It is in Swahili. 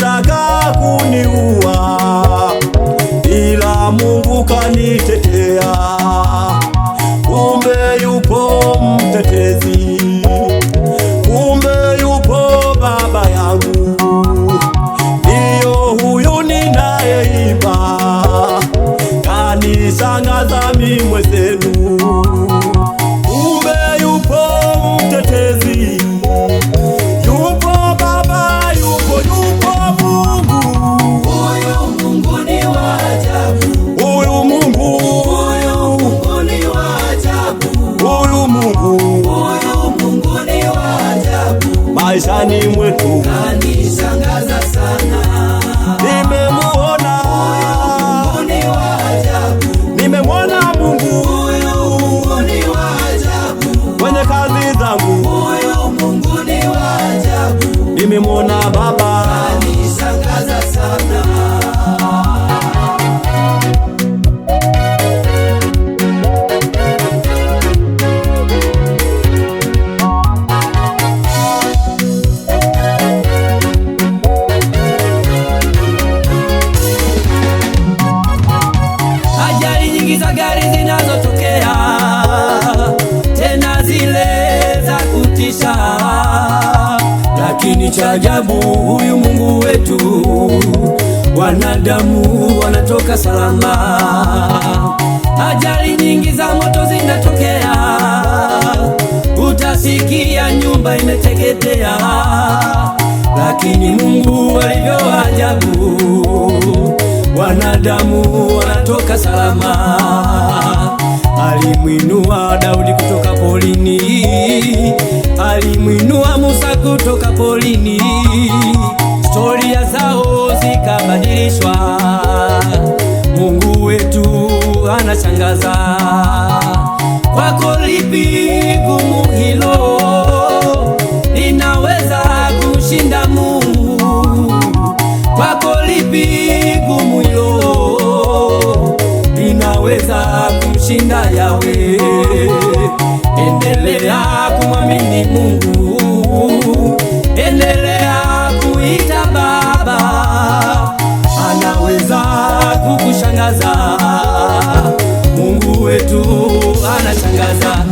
walitaka kuniua, ila Mungu kanitetea. Kumbe yupo mtetezi, kumbe yupo baba yangu, ndiyo huyu ninayeimba, kanishangaza mimi mwenzenu. Kumbe yupo mtetezi, yupo baba, yupo Mungu. Huyu Mungu ni wa ajabu, Huyu Mungu, huyu Mungu ni wa ajabu, huyu Mungu, huyu Mungu ni wa ajabu, maishani mwetu kanishangaza sana. nimemuona, Mungu ni wa ajabu, nimemwona Mungu huyu Mungu ni wa ajabu, kwenye kazi zangu, huyu Mungu ni wa ajabu, nimemwona Baba. kanishangaza sana. Ajali nyingi za gari zinazotokea, tena zile za kutisha, lakini cha ajabu huyu Mungu wetu, wanadamu wanatoka salama. Ajali nyingi za moto zinatokea, utasikia nyumba imeteketea, lakini Mungu alivyo ajabu, wanadamu wanatoka salama. Alimwinua Daudi kutoka polini, alimwinua Musa kutoka polini, historia zao zikabadilishwa. Mungu wetu anashangaza. Kwako lipi gumu hilo, linaweza kushinda Mungu? Kwako lipi gumu hilo, linaweza kumshinda Yawe? Endelea kumwamini Mungu, endelea kuita Baba, anaweza kukushangaza. Mungu wetu anashangaza.